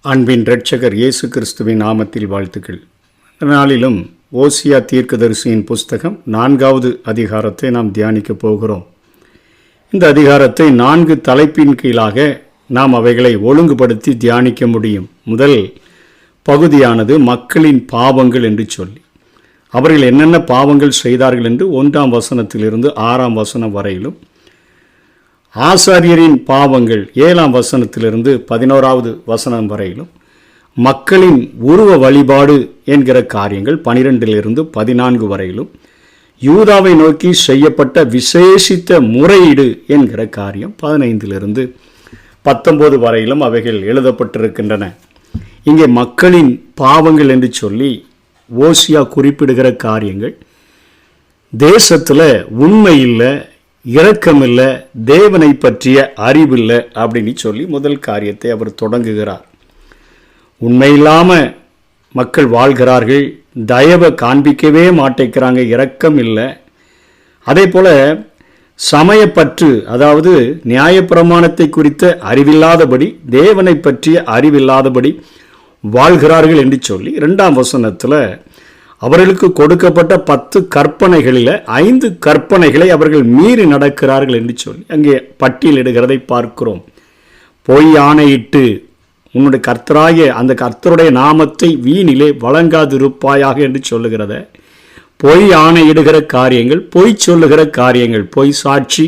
அன்பின் இரட்சகர் இயேசு கிறிஸ்துவின் நாமத்தில் வாழ்த்துக்கள். நாளிலும் ஓசியா தீர்க்கதரிசியின் புஸ்தகம் 4வது அதிகாரத்தை நாம் தியானிக்கப் போகிறோம். இந்த அதிகாரத்தை 4 தலைப்பின் கீழாக நாம் அவைகளை ஒழுங்குபடுத்தி தியானிக்க முடியும். முதல் பகுதியானது மக்களின் பாவங்கள் என்று சொல்லி, அவர்கள் என்னென்ன பாவங்கள் செய்தார்கள் என்று 1ஆம் வசனத்திலிருந்து 6ஆம் வசனம் வரையிலும், ஆசாரியரின் பாவங்கள் 7ஆம் வசனத்திலிருந்து 11வது வசனம் வரையிலும், மக்களின் உருவ வழிபாடு என்கிற காரியங்கள் 12லிருந்து 14 வரையிலும், யூதாவை நோக்கி செய்யப்பட்ட விசேஷித்த முறையீடு என்கிற காரியம் 15லிருந்து 19 வரையிலும் அவைகள் எழுதப்பட்டிருக்கின்றன. இங்கே மக்களின் பாவங்கள் என்று சொல்லி ஓசியா குறிப்பிடுகிற காரியங்கள், தேசத்தில் உண்மை இல்லை, இரக்கமில்லை, தேவனை பற்றிய அறிவில்லை அப்படின்னு சொல்லி முதல் காரியத்தை அவர் தொடங்குகிறார். உண்மையில்லாமல் மக்கள் வாழ்கிறார்கள், தயவை காண்பிக்கவே மாட்டேங்கிறாங்க, இரக்கம் இல்லை. அதே போல் சமயப்பற்று, அதாவது நியாயப்பிரமாணத்தை குறித்த அறிவில்லாதபடி, தேவனை பற்றிய அறிவில்லாதபடி வாழ்கிறார்கள் என்று சொல்லி 2ஆம் வசனத்தில் அவர்களுக்கு கொடுக்கப்பட்ட 10 கற்பனைகளில் 5 கற்பனைகளை அவர்கள் மீறி நடக்கிறார்கள் என்று சொல்லி அங்கே பட்டியலிடுகிறதை பார்க்கிறோம். பொய் ஆணையிட்டு உன்னுடைய கர்த்தராகிய அந்த கர்த்தருடைய நாமத்தை வீணிலே வழங்காதிருப்பாயாக என்று சொல்லுகிறத, பொய் ஆணையிடுகிற காரியங்கள், பொய் சொல்லுகிற காரியங்கள், பொய் சாட்சி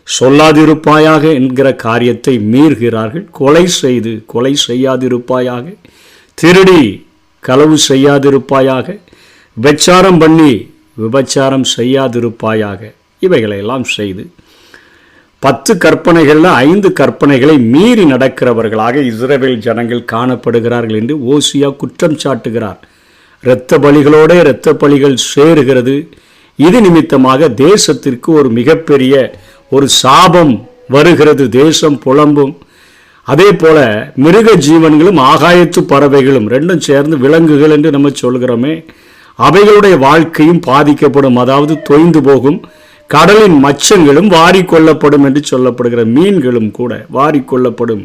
சொல்லாதிருப்பாயாக என்கிற காரியத்தை மீறுகிறார்கள். கொலை செய்யாதிருப்பாயாக, திருடி களவு செய்யாதிருப்பாயாக, விபச்சாரம் பண்ணி விபச்சாரம் செய்யாதிருப்பாயாக, இவைகளையெல்லாம் செய்து 10 கற்பனைகளில் 5 கற்பனைகளை மீறி நடக்கிறவர்களாக இஸ்ரவேல் ஜனங்கள் காணப்படுகிறார்கள் என்று ஓசியா குற்றம் சாட்டுகிறார். இரத்த பலிகளோட இரத்த பலிகள் சேருகிறது. இது நிமித்தமாக தேசத்திற்கு ஒரு மிகப்பெரிய ஒரு சாபம் வருகிறது. தேசம் புலம்பும். அதே போல மிருக ஜீவன்களும் ஆகாயத்து பறவைகளும் ரெண்டும் சேர்ந்து விலங்குகள் என்று நம்ம சொல்கிறோமே, அவைகளுடைய வாழ்க்கையும் பாதிக்கப்படும், அதாவது தொய்ந்து போகும். கடலின் மச்சங்களும் வாரிக்கொள்ளப்படும் என்று சொல்லப்படுகிற மீன்களும் கூட வாரிக்கொள்ளப்படும்.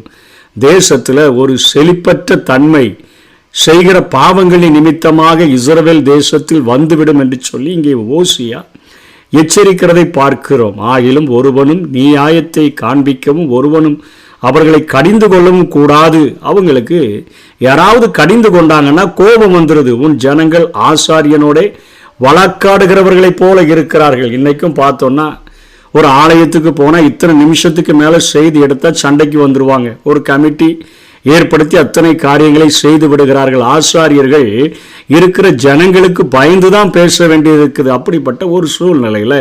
தேசத்தில் ஒரு செழிப்பற்ற தன்மை செய்கிற பாவங்களின் நிமித்தமாக இஸ்ரவேல் தேசத்தில் வந்துவிடும் என்று சொல்லி இங்கே ஓசியா எச்சரிக்கிறதை பார்க்கிறோம். ஆகிலும் ஒருவனும் நியாயத்தை காண்பிக்கவும் ஒருவனும் அவர்களை கடிந்து கொள்ளவும் கூடாது. அவங்களுக்கு யாராவது கடிந்து கொண்டாங்கன்னா கோபம் வந்துடுது. உன் ஜனங்கள் ஆசாரியனோட வழக்காடுகிறவர்களைப் போல இருக்கிறார்கள். இன்றைக்கும் பார்த்தோன்னா ஒரு ஆலயத்துக்கு போனால் இத்தனை நிமிஷத்துக்கு மேலே செய்தி எடுத்தால் சண்டைக்கு வந்துடுவாங்க. ஒரு கமிட்டி ஏற்படுத்தி அத்தனை காரியங்களை செய்து விடுகிறார்கள். ஆசாரியர்கள் இருக்கிற ஜனங்களுக்கு பயந்து தான் பேச வேண்டியது இருக்குது. அப்படிப்பட்ட ஒரு சூழ்நிலையில்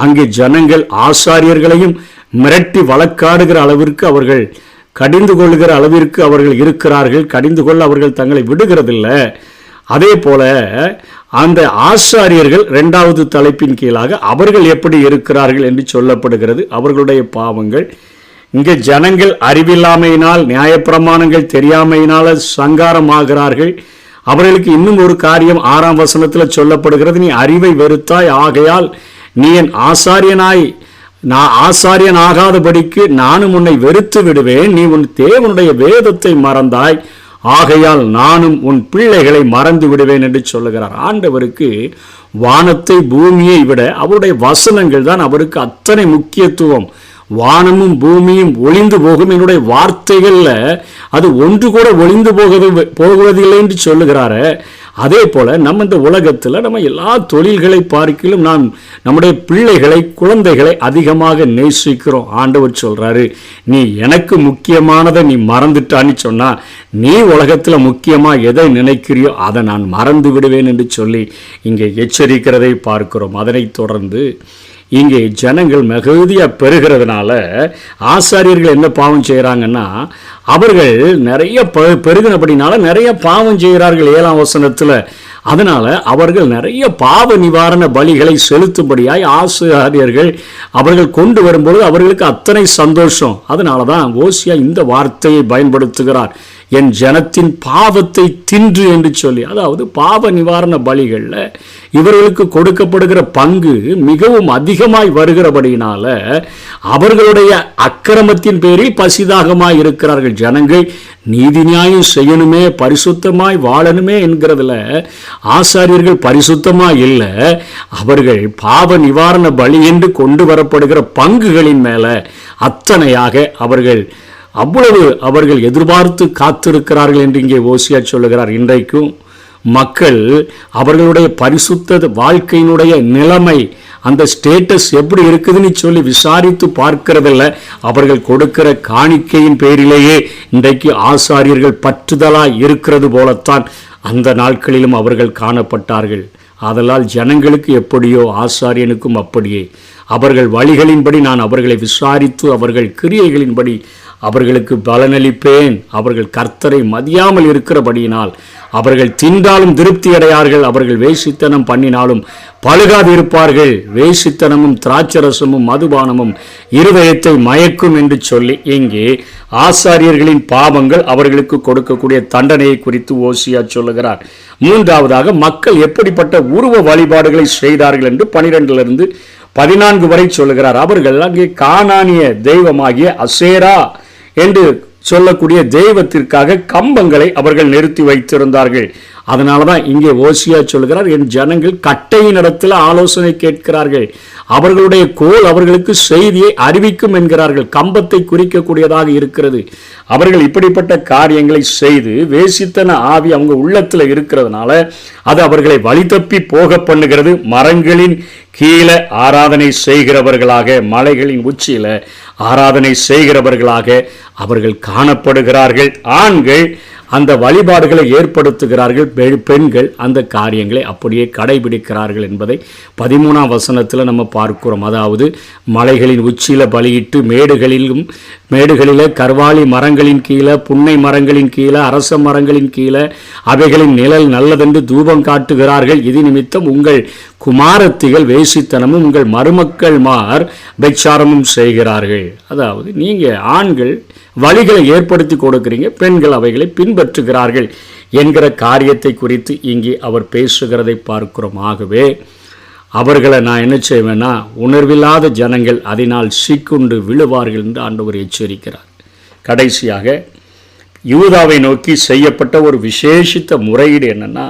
அங்கே ஜனங்கள் ஆசாரியர்களையும் மிரட்டி வழக்காடுகிற அளவிற்கு, அவர்கள் கடிந்து கொள்கிற அளவிற்கு அவர்கள் இருக்கிறார்கள். கடிந்து கொள்ள அவர்கள் தங்களை விடுகிறதில்லை. அதே போல அந்த ஆசாரியர்கள் 2வது தலைப்பின் கீழாக அவர்கள் எப்படி இருக்கிறார்கள் என்று சொல்லப்படுகிறது. அவர்களுடைய பாவங்கள் இங்கே ஜனங்கள் அறிவில்லாமையினால், நியாயப்பிரமாணங்கள் தெரியாமையினால் சங்காரமாகிறார்கள். அவர்களுக்கு இன்னும் ஒரு காரியம் 6ஆம் வசனத்தில் சொல்லப்படுகிறது. நீ அறிவை வெறுத்தாய், ஆகையால் நீ என் ஆசாரியன் ஆகாதபடிக்கு நானும் உன்னை வெறுத்து விடுவேன். நீ உன் தேவனுடைய வேதத்தை மறந்தாய், ஆகையால் நானும் உன் பிள்ளைகளை மறந்து விடுவேன் என்று சொல்லுகிறார். ஆண்டவருக்கு வானத்தை பூமியை விட அவருடைய வசனங்கள் தான் அவருக்கு அத்தனை முக்கியத்துவம். வானமும் பூமியும் ஒளிந்து போகும், என்னுடைய வார்த்தைகளில் அது ஒன்று கூட ஒளிந்து போவதில்லை என்று சொல்லுகிறாரு. அதே போல் நம்ம இந்த உலகத்தில் நம்ம எல்லா தொழில்களை பார்க்கிலும் நாம் நம்முடைய பிள்ளைகளை, குழந்தைகளை அதிகமாக நேசிக்கிறோம். ஆண்டவர் சொல்கிறாரு, நீ எனக்கு முக்கியமானதை நீ மறந்துட்டான்னு சொன்னால், நீ உலகத்தில் முக்கியமாக எதை நினைக்கிறியோ அதை நான் மறந்து விடுவேன் என்று சொல்லி இங்கே எச்சரிக்கிறதை பார்க்கிறோம். அதனைத் தொடர்ந்து இங்கே ஜனங்கள் மிகுதியாக பெருகிறதுனால ஆசாரியர்கள் என்ன பாவம் செய்கிறாங்கன்னா, அவர்கள் நிறைய பெருகினபடினால நிறைய பாவம் செய்கிறார்கள் 7ஆம் வசனத்தில். அதனால் அவர்கள் நிறைய பாவ நிவாரண பலிகளை செலுத்தும்படியாய் ஆசாரியர்கள் அவர்கள் கொண்டு வரும்பொழுது அவர்களுக்கு அத்தனை சந்தோஷம். அதனால தான் ஓசியா இந்த வார்த்தையை பயன்படுத்துகிறார். என் ஜனத்தின் பாவத்தை தின்று என்று சொல்லி, அதாவது பாவ நிவாரண பலிகளில் இவர்களுக்கு கொடுக்கப்படுகிற பங்கு மிகவும் அதிகமாய் வருகிறபடியினால அவர்களுடைய அக்கிரமத்தின் பேரில் பசிதாகமாய் இருக்கிறார்கள். ஜனங்கள் நீதி நியாயம் செய்யணுமே, பரிசுத்தமாய் வாழணுமே என்கிறதுல ஆசாரியர்கள் பரிசுத்தமாய் இல்லை. அவர்கள் பாவ நிவாரண பலி என்று கொண்டு வரப்படுகிற பங்குகளின் மேல அத்தனையாக அவர்கள் எதிர்பார்த்து காத்திருக்கிறார்கள் என்று இங்கே ஓசியா சொல்லுகிறார். இன்றைக்கும் மக்கள் அவர்களுடைய பரிசுத்த வாழ்க்கையினுடைய நிலைமை, அந்த ஸ்டேட்டஸ் எப்படி இருக்குதுன்னு சொல்லி விசாரித்து பார்க்கிறதில்ல. அவர்கள் கொடுக்கிற காணிக்கையின் பேரிலேயே இன்றைக்கு ஆசாரியர்கள் பற்றுதலாய் இருக்கிறது போலத்தான் அந்த நாட்களிலும் அவர்கள் காணப்பட்டார்கள். ஆதலால் ஜனங்களுக்கு எப்படியோ ஆசாரியனுக்கும் அப்படியே. அவர்கள் வழிகளின்படி நான் அவர்களை விசாரித்து அவர்கள் கிரியைகளின்படி அவர்களுக்கு பலனளிப்பேன். அவர்கள் கர்த்தரை மதியாமல் இருக்கிறபடியினால் அவர்கள் தின்றாலும் திருப்தி அடையார்கள். அவர்கள் வேசித்தனம் பண்ணினாலும் பழுகாது இருப்பார்கள். வேசித்தனமும் திராட்சரசமும் மதுபானமும் இருதயத்தை மயக்கும் என்று சொல்லி இங்கே ஆசாரியர்களின் பாவங்கள் அவர்களுக்கு கொடுக்கக்கூடிய தண்டனையை குறித்து ஓசியா சொல்லுகிறார். மூன்றாவதாக மக்கள் எப்படிப்பட்ட உருவ வழிபாடுகளை செய்தார்கள் என்று 12 14 வரை சொல்லுகிறார். அவர்கள் அங்கே கானானிய தெய்வமாகிய அசேரா என்று சொல்லக்கூடிய தெய்வத்திற்காக கம்பங்களை அவர்கள் நிறுத்தி வைத்திருந்தார்கள். அதனாலதான் இங்கே ஓசியா சொல்கிறார், என் ஜனங்கள் கட்டையின் இடத்துல ஆலோசனை கேட்கிறார்கள், அவர்களுடைய கோல் அவர்களுக்கு செய்தியை அறிவிக்கும் என்கிறார்கள். கம்பத்தை குறிக்கக்கூடியதாக இருக்கிறது. அவர்கள் இப்படிப்பட்ட காரியங்களை செய்து வேசித்தன ஆவி அவங்க உள்ளத்துல இருக்கிறதுனால அது அவர்களை வழி தப்பி போக பண்ணுகிறது. மரங்களின் கீழே ஆராதனை செய்கிறவர்களாக, மலைகளின் உச்சியில ஆராதனை செய்கிறவர்களாக அவர்கள் காணப்படுகிறார்கள். ஆண்கள் அந்த வழிபாடுகளை ஏற்படுத்துகிறார்கள், பெண்கள் அந்த காரியங்களை அப்படியே கடைபிடிக்கிறார்கள் என்பதை 13ஆம் வசனத்தில் நம்ம பார்க்கிறோம். அதாவது மலைகளின் உச்சியில் பலியிட்டு மேடுகளில் கர்வாலி மரங்களின் கீழே, புன்னை மரங்களின் கீழே, அரச மரங்களின் கீழே அவைகளின் நிழல் நல்லதென்று தூபம் காட்டுகிறார்கள். இது நிமித்தம் உங்கள் குமாரத்திகள் வேசித்தனமும் உங்கள் மருமக்கள்மார் பெச்சாரமும் செய்கிறார்கள். அதாவது நீங்கள் ஆண்கள் வழிகளை ஏற்படுத்தி கொடுக்கிறீங்க, பெண்கள் அவைகளை பின்பற்றுகிறார்கள் என்கிற காரியத்தை குறித்து இங்கே அவர் பேசுகிறதை பார்க்கிறோம். ஆகவே அவர்களை நான் என்ன செய்வேன்னா, உணர்வில்லாத ஜனங்கள் அதனால் சீக்குண்டு விழுவார்கள் என்று ஆண்டவர் எச்சரிக்கிறார். கடைசியாக யூதாவை நோக்கி செய்யப்பட்ட ஒரு விசேஷித்த முறையீடு என்னன்னா,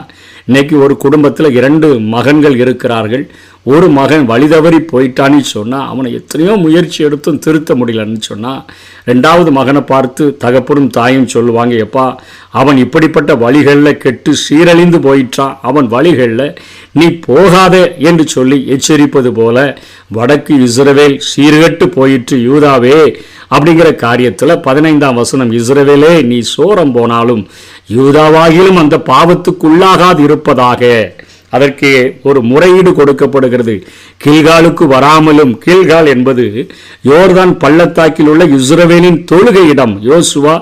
இன்னைக்கு ஒரு குடும்பத்தில் 2 மகன்கள் இருக்கிறார்கள். ஒரு மகன் வழிதவறி போயிட்டான்னு சொன்னால் அவனை எத்தனையோ முயற்சி எடுத்தும் திருத்த முடியலன்னு சொன்னால், 2வது மகனை பார்த்து தகப்பனும் தாயும் சொல்லுவாங்க, எப்பா அவன் இப்படிப்பட்ட வழிகளில் கெட்டு சீரழிந்து போயிட்டான், அவன் வழிகளில் நீ போகாதே என்று சொல்லி எச்சரிப்பது போல வடக்கு இஸ்ரவேல் சீர்கட்டு போயிற்று யூதாவே அப்படிங்கிற காரியத்தில் 15ஆம் வசனம், இஸ்ரவேலே நீ சோரம் போனாலும் யூதாவாகிலும் அந்த பாவத்துக்குள்ளாகாது இருப்பதாக. அதற்கு ஒரு முறையீடு கொடுக்கப்படுகிறது. கில்காலுக்கு வராமலும், கில்கால் என்பது யோர்தான் பள்ளத்தாக்கில் உள்ள இஸ்ரவேலின் தொழுகை இடம். யோசுவா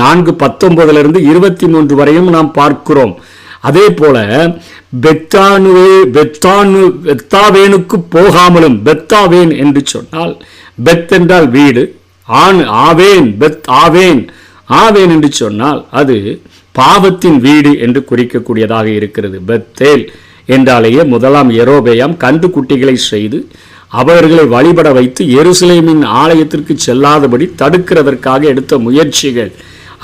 4:19 23 வரையும் நாம் பார்க்கிறோம். அதே போல பெத்தாவேனுக்கு போகாமலும், பெத்தாவேன் என்று சொன்னால் பெத் என்றால் வீடு, ஆவேன் பெத் ஆவேன் என்று சொன்னால் அது பாவத்தின் வீடு என்று குறிக்கக்கூடியதாக இருக்கிறது. பெத்தேல் என்றாலேயே 1ஆம் யெரொபெயாம் கன்று குட்டிகளை செய்து அவர்களை வழிபட வைத்து எருசலேமின் ஆலயத்திற்கு செல்லாதபடி தடுக்கிறதற்காக எடுத்த முயற்சிகள்.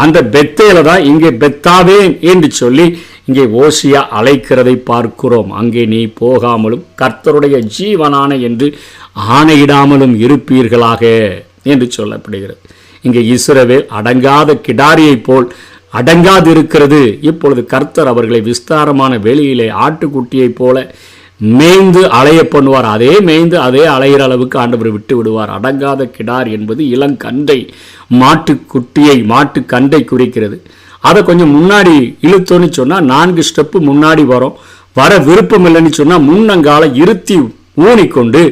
அந்த பெத்தேல தான் இங்கே பெத்தாவேன் என்று சொல்லி இங்கே ஓசியா அழைக்கிறதை பார்க்கிறோம். அங்கே நீ போகாமலும் கர்த்தருடைய ஜீவனான என்று ஆணையிடாமலும் இருப்பீர்களாக என்று சொல்லப்படுகிறது. இங்கே இஸ்ரவேல் அடங்காத கிடாரியை போல் அடங்காதிருக்கிறது. இப்பொழுது கர்த்தர் அவர்களை விஸ்தாரமான வெளியிலே ஆட்டுக்குட்டியை போல மேய்ந்து அலைய பண்ணுவார். அதே மேய்ந்து அதே அலையிற அளவுக்கு ஆண்டவர் விட்டு விடுவார். அடங்காத கிடார் என்பது இளங்கண்டை, மாட்டு கண்டை குறிக்கிறது. அதை கொஞ்சம் முன்னாடி இழுத்தோன்னு சொன்னால் 4 ஸ்டெப்பு முன்னாடி வர விருப்பம் இல்லைன்னு சொன்னால் முன்னங்கால இருத்தி ஊனிக்கொண்டு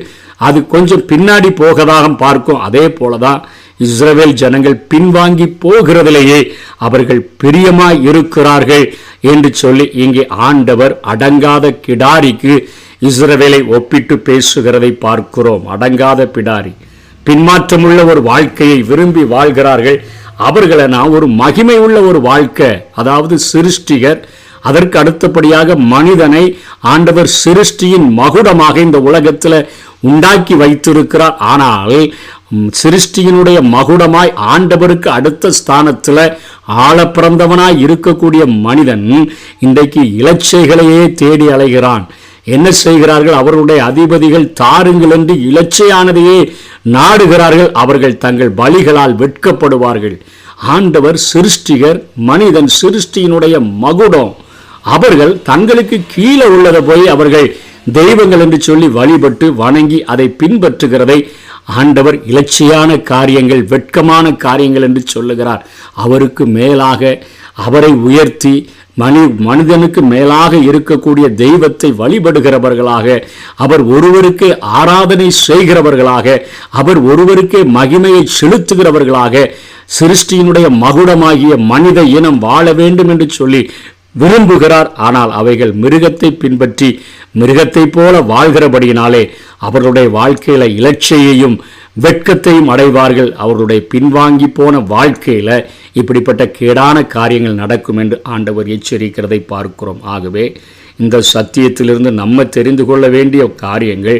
அது கொஞ்சம் பின்னாடி போகதாக பார்க்கும். அதே போலதான் இஸ்ரவேல் ஜனங்கள் பின்வாங்கி போகிறதிலேயே அவர்கள் பிரியமாய் இருக்கிறார்கள் என்று சொல்லி இங்கே ஆண்டவர் அடங்காத கிடாரிக்கு இஸ்ரவேலை ஒப்பிட்டு பேசுகிறதை பார்க்கிறோம். அடங்காத பிடாரி பின்மாற்றமுள்ள ஒரு வாழ்க்கையை விரும்பி வாழ்கிறார்கள். அவர்களை நான் ஒரு மகிமை உள்ள ஒரு வாழ்க்கை, அதாவது சிருஷ்டிகர், அதற்கு அடுத்தபடியாக மனிதனை ஆண்டவர் சிருஷ்டியின் மகுடமாக இந்த உலகத்தில் உண்டாக்கி வைத்திருக்கிறார். ஆனால் சிருஷ்டியினுடைய மகுடமாய் ஆண்டவருக்கு அடுத்த ஸ்தானத்தில் ஆழ பிறந்தவனாய் இருக்கக்கூடிய மனிதன் இன்றைக்கு இலச்சைகளையே தேடி அலைகிறான். என்ன செய்கிறார்கள்? அவர்களுடைய அதிபதிகள் தாருங்கள் என்று இலச்சையானதையே நாடுகிறார்கள். அவர்கள் தங்கள் பலிகளால் வெட்கப்படுவார்கள். ஆண்டவர் சிருஷ்டிகர், மனிதன் சிருஷ்டியினுடைய மகுடம். அவர்கள் தங்களுக்கு கீழே உள்ளதை போய் அவர்கள் தெய்வங்கள் என்று சொல்லி வழிபட்டு வணங்கி அதை பின்பற்றுகிறதை ஆண்டவர் இலட்சியான காரியங்கள், வெட்கமான காரியங்கள் என்று சொல்லுகிறார். அவருக்கு மேலாக அவரை உயர்த்தி மனிதனுக்கு மேலாக இருக்கக்கூடிய தெய்வத்தை வழிபடுகிறவர்களாக, அவர் ஒருவருக்கே ஆராதனை செய்கிறவர்களாக, அவர் ஒருவருக்கே மகிமையை செலுத்துகிறவர்களாக சிருஷ்டியினுடைய மகுடமாகிய மனித இனம் வாழ வேண்டும் என்று சொல்லி விரும்புகிறார். ஆனால் அவைகள் மிருகத்தை பின்பற்றி மிருகத்தை போல வாழ்கிறபடியினாலே அவர்களுடைய வாழ்க்கையில இலட்சையையும் வெட்கத்தையும் அடைவார்கள். அவர்களுடைய பின்வாங்கி போன வாழ்க்கையில இப்படிப்பட்ட கேடான காரியங்கள் நடக்கும் என்று ஆண்டவர் எச்சரிக்கிறதை பார்க்கிறோம். ஆகவே இந்த சத்தியத்திலிருந்து நம்ம தெரிந்து கொள்ள வேண்டிய காரியங்கள்,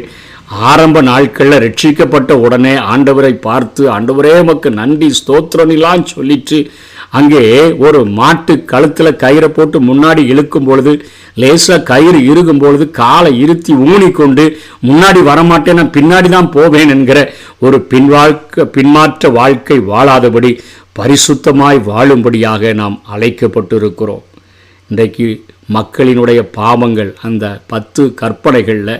ஆரம்ப நாட்களில் ரட்சிக்கப்பட்ட உடனே ஆண்டவரை பார்த்து ஆண்டவரே உமக்கு நன்றி ஸ்தோத்திரம்லாம் சொல்லிட்டு அங்கே ஒரு மாட்டு கழுத்தில் கயிறை போட்டு முன்னாடி இழுக்கும் பொழுது, லேசாக கயிறு இறுகும் பொழுது காலை இருத்தி ஊனிக்கொண்டு முன்னாடி வரமாட்டேன், நான் பின்னாடி தான் போவேன் என்கிற ஒரு பின்மாற்ற வாழ்க்கை வாழாதபடி பரிசுத்தமாய் வாழும்படியாக நாம் அழைக்கப்பட்டிருக்கிறோம். இன்றைக்கு மக்களினுடைய பாவங்கள், அந்த 10 கற்பனைகளில்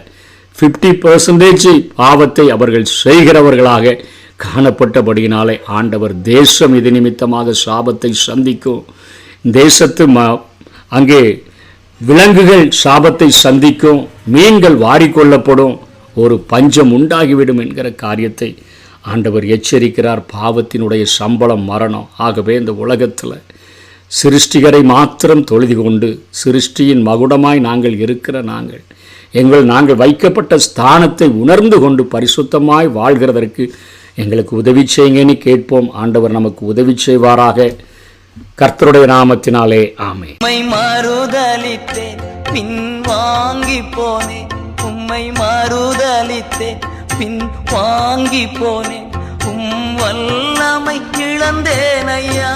50% பாவத்தை அவர்கள் செய்கிறவர்களாக காணப்பட்டபடியினாலே ஆண்டவர் தேசம் இது நிமித்தமாக சாபத்தை சந்திக்கும். தேசத்து அங்கே விலங்குகள் சாபத்தை சந்திக்கும், மீன்கள் வாரிக்கொள்ளப்படும், ஒரு பஞ்சம் உண்டாகிவிடும் என்கிற காரியத்தை ஆண்டவர் எச்சரிக்கிறார். பாவத்தினுடைய சம்பளம் மரணம். ஆகவே இந்த உலகத்தில் சிருஷ்டிகரை மாத்திரம் தொழுது கொண்டு, சிருஷ்டியின் மகுடமாய் நாங்கள் இருக்கிற நாங்கள் வைக்கப்பட்ட ஸ்தானத்தை உணர்ந்து கொண்டு பரிசுத்தமாய் வாழ்கிறதற்கு எங்களுக்கு உதவி செய்யுங்கன்னு கேட்போம். ஆண்டவர் நமக்கு உதவி செய்வாராக. கர்த்தருடைய நாமத்தினாலே ஆமென். உம்மை மறுதலித்தேன், பின் வாங்கி போனேன். உம்மை மறுதலித்தேன், பின் வாங்கி போனேன். வல்லமை இழந்தேன் ஐயா.